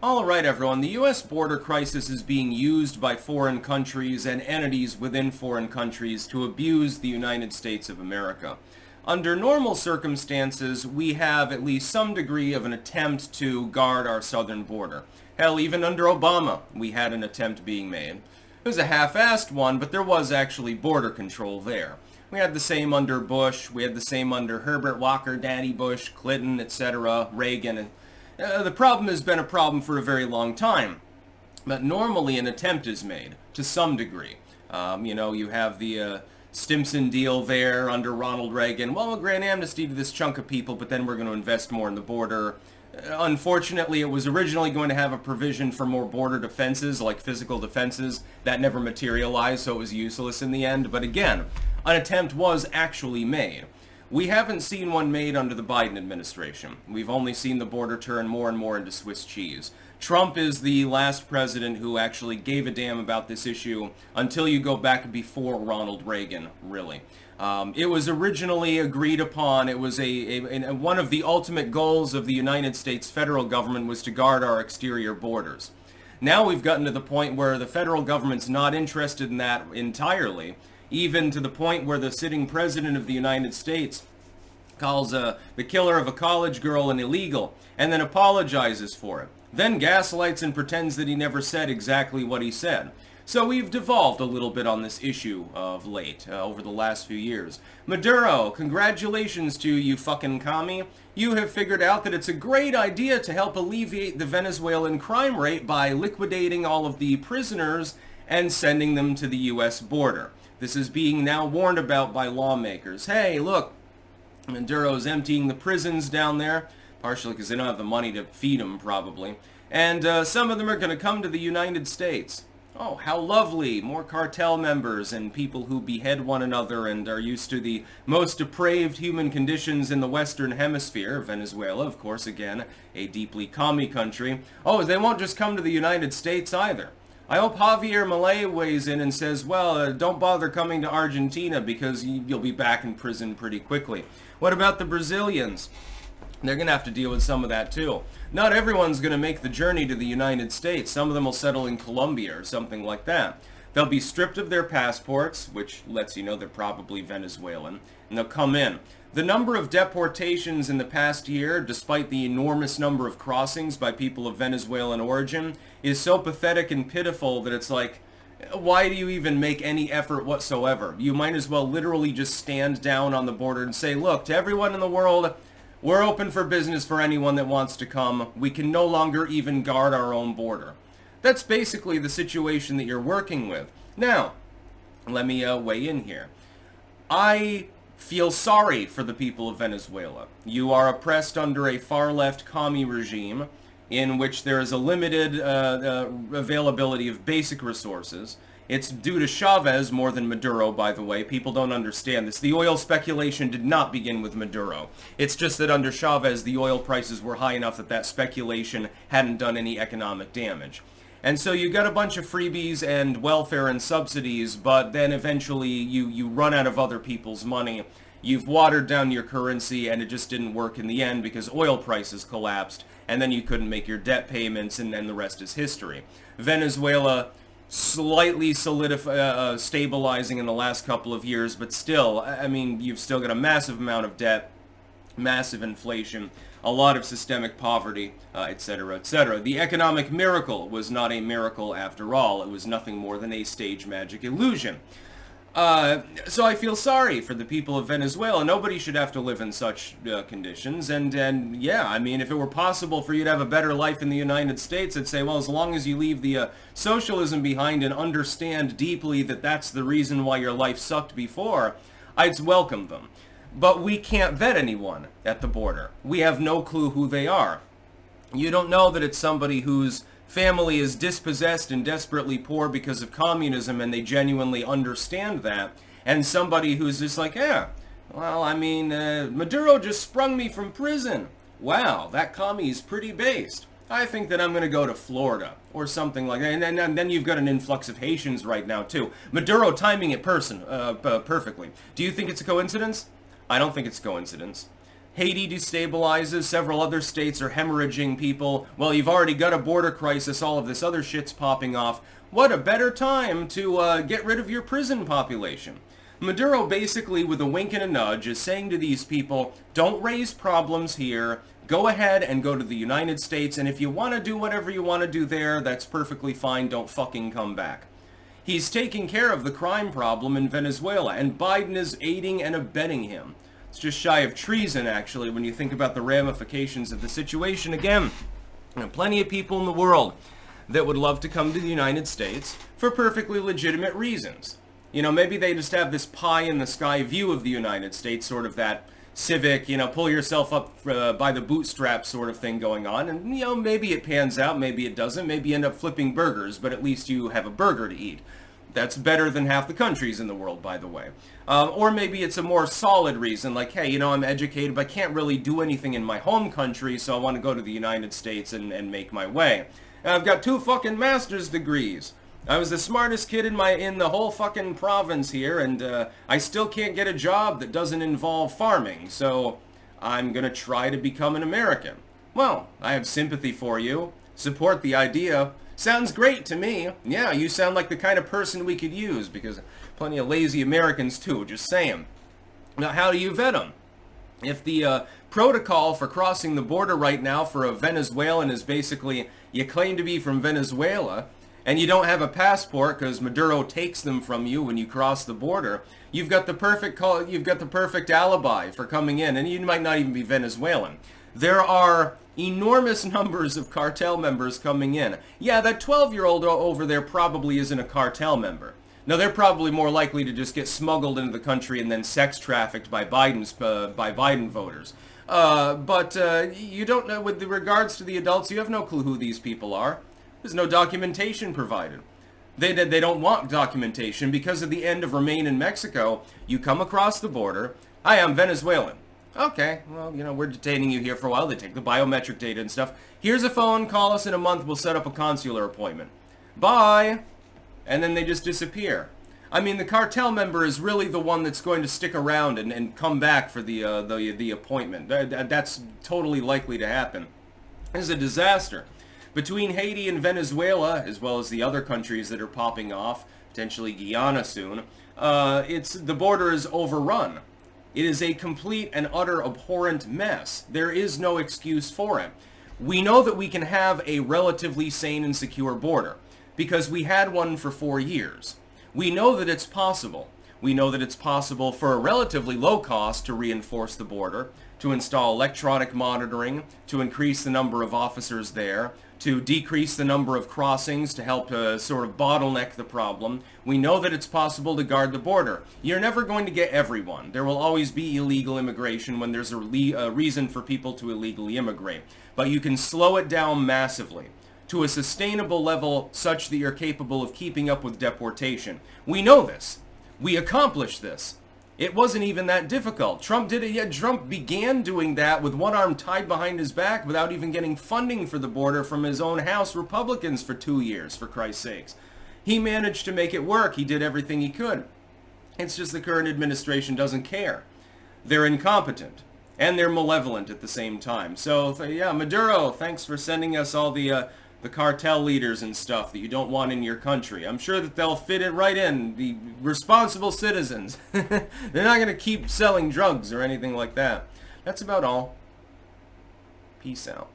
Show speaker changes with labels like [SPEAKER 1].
[SPEAKER 1] Alright everyone, the US border crisis is being used by foreign countries and entities within foreign countries to abuse the United States of America. Under normal circumstances, we have at least some degree of an attempt to guard our southern border. Hell, even under Obama, we had an attempt being made. It was a half-assed one, but there was actually border control there. We had the same under Bush, we had the same under Herbert Walker, Daddy Bush, Clinton, etc., Reagan. The problem has been a problem for a very long time, but normally an attempt is made, to some degree. You have the Stimson deal there under Ronald Reagan. Well, we'll grant amnesty to this chunk of people, but then we're going to invest more in the border. Unfortunately, it was originally going to have a provision for more border defenses, like physical defenses. That never materialized, so it was useless in the end. But again, an attempt was actually made. We haven't seen one made under the Biden administration. We've only seen the border turn more and more into Swiss cheese. Trump is the last president who actually gave a damn about this issue until you go back before Ronald Reagan, really. It was originally agreed upon. It was one of the ultimate goals of the United States federal government was to guard our exterior borders. Now we've gotten to the point where the federal government's not interested in that entirely, even to the point where the sitting president of the United States calls the killer of a college girl an illegal, and then apologizes for it. Then gaslights and pretends that he never said exactly what he said. So we've devolved a little bit on this issue of late, over the last few years. Maduro, congratulations to you fucking commie. You have figured out that it's a great idea to help alleviate the Venezuelan crime rate by liquidating all of the prisoners and sending them to the US border. This is being now warned about by lawmakers. Hey, look, Maduro's emptying the prisons down there, partially because they don't have the money to feed them, probably. And some of them are going to come to the United States. Oh, how lovely. More cartel members and people who behead one another and are used to the most depraved human conditions in the Western Hemisphere. Venezuela, of course, again, a deeply commie country. Oh, they won't just come to the United States either. I hope Javier Milei weighs in and says, well, don't bother coming to Argentina because you'll be back in prison pretty quickly. What about the Brazilians? They're going to have to deal with some of that too. Not everyone's going to make the journey to the United States. Some of them will settle in Colombia or something like that. They'll be stripped of their passports, which lets you know they're probably Venezuelan, and they'll come in. The number of deportations in the past year, despite the enormous number of crossings by people of Venezuelan origin, is so pathetic and pitiful that it's like, why do you even make any effort whatsoever? You might as well literally just stand down on the border and say, look, to everyone in the world, we're open for business for anyone that wants to come. We can no longer even guard our own border. That's basically the situation that you're working with. Now, let me weigh in here. I feel sorry for the people of Venezuela. You are oppressed under a far-left commie regime in which there is a limited availability of basic resources. It's due to Chavez more than Maduro, by the way. People don't understand this. The oil speculation did not begin with Maduro. It's just that under Chavez, the oil prices were high enough that that speculation hadn't done any economic damage. And so you got a bunch of freebies and welfare and subsidies, but then eventually you run out of other people's money. You've watered down your currency, and it just didn't work in the end because oil prices collapsed, and then you couldn't make your debt payments, and then the rest is history. Venezuela slightly stabilizing in the last couple of years, but still, I mean, you've still got a massive amount of debt, massive inflation, a lot of systemic poverty, etc., etc. The economic miracle was not a miracle after all. It was nothing more than a stage magic illusion. So I feel sorry for the people of Venezuela. Nobody should have to live in such conditions. And yeah, I mean, if it were possible for you to have a better life in the United States, I'd say, well, as long as you leave the socialism behind and understand deeply that that's the reason why your life sucked before, I'd welcome them. But we can't vet anyone at the border. We have no clue who they are. You don't know that it's somebody whose family is dispossessed and desperately poor because of communism and they genuinely understand that, and somebody who's just like, yeah, well, I mean, Maduro just sprung me from prison. Wow, that commie's pretty based. I think that I'm going to go to Florida or something like that. And then you've got an influx of Haitians right now, too. Maduro timing it perfectly. Do you think it's a coincidence? I don't think it's a coincidence. Haiti destabilizes, several other states are hemorrhaging people. Well, you've already got a border crisis, all of this other shit's popping off. What a better time to get rid of your prison population. Maduro basically, with a wink and a nudge, is saying to these people, don't raise problems here, go ahead and go to the United States, and if you want to do whatever you want to do there, that's perfectly fine, don't fucking come back. He's taking care of the crime problem in Venezuela, and Biden is aiding and abetting him. It's just shy of treason, actually, when you think about the ramifications of the situation. Again, there are plenty of people in the world that would love to come to the United States for perfectly legitimate reasons. You know, maybe they just have this pie-in-the-sky view of the United States, sort of that civic, you know, pull yourself up by the bootstraps sort of thing going on. And, you know, maybe it pans out, maybe it doesn't. Maybe you end up flipping burgers, but at least you have a burger to eat. That's better than half the countries in the world, by the way. Or maybe it's a more solid reason, like, hey, you know, I'm educated, but I can't really do anything in my home country, so I want to go to the United States and make my way. And I've got 2 fucking master's degrees. I was the smartest kid in the whole fucking province here, and I still can't get a job that doesn't involve farming, so I'm gonna try to become an American. Well, I have sympathy for you. Support the idea. Sounds great to me. Yeah, you sound like the kind of person we could use, because plenty of lazy Americans too, just saying. Now, how do you vet them? If the protocol for crossing the border right now for a Venezuelan is basically, you claim to be from Venezuela, and you don't have a passport because Maduro takes them from you when you cross the border, you've got the perfect alibi for coming in, and you might not even be Venezuelan. There are enormous numbers of cartel members coming in. Yeah, that 12-year-old over there probably isn't a cartel member. No, they're probably more likely to just get smuggled into the country and then sex trafficked by Biden voters. But you don't know, with regards to the adults, you have no clue who these people are. There's no documentation provided. They don't want documentation because at the end of Remain in Mexico, you come across the border. Hi, I'm Venezuelan. Okay, well, you know, we're detaining you here for a while. They take the biometric data and stuff. Here's a phone, call us in a month, we'll set up a consular appointment. Bye! And then they just disappear. I mean, the cartel member is really the one that's going to stick around and come back for the appointment. That's totally likely to happen. This is a disaster. Between Haiti and Venezuela, as well as the other countries that are popping off, potentially Guyana soon, the border is overrun. It is a complete and utter abhorrent mess. There is no excuse for it. We know that we can have a relatively sane and secure border because we had one for 4 years. We know that it's possible. We know that it's possible for a relatively low cost to reinforce the border, to install electronic monitoring, to increase the number of officers there, to decrease the number of crossings to help sort of bottleneck the problem. We know that it's possible to guard the border. You're never going to get everyone. There will always be illegal immigration when there's a reason for people to illegally immigrate. But you can slow it down massively to a sustainable level such that you're capable of keeping up with deportation. We know this. We accomplished this. It wasn't even that difficult. Trump did it, yet Trump began doing that with one arm tied behind his back without even getting funding for the border from his own House Republicans for 2 years, for Christ's sakes. He managed to make it work. He did everything he could. It's just the current administration doesn't care. They're incompetent. And they're malevolent at the same time. So, yeah, Maduro, thanks for sending us all the cartel leaders and stuff that you don't want in your country. I'm sure that they'll fit it right in. The responsible citizens. They're not going to keep selling drugs or anything like that. That's about all. Peace out.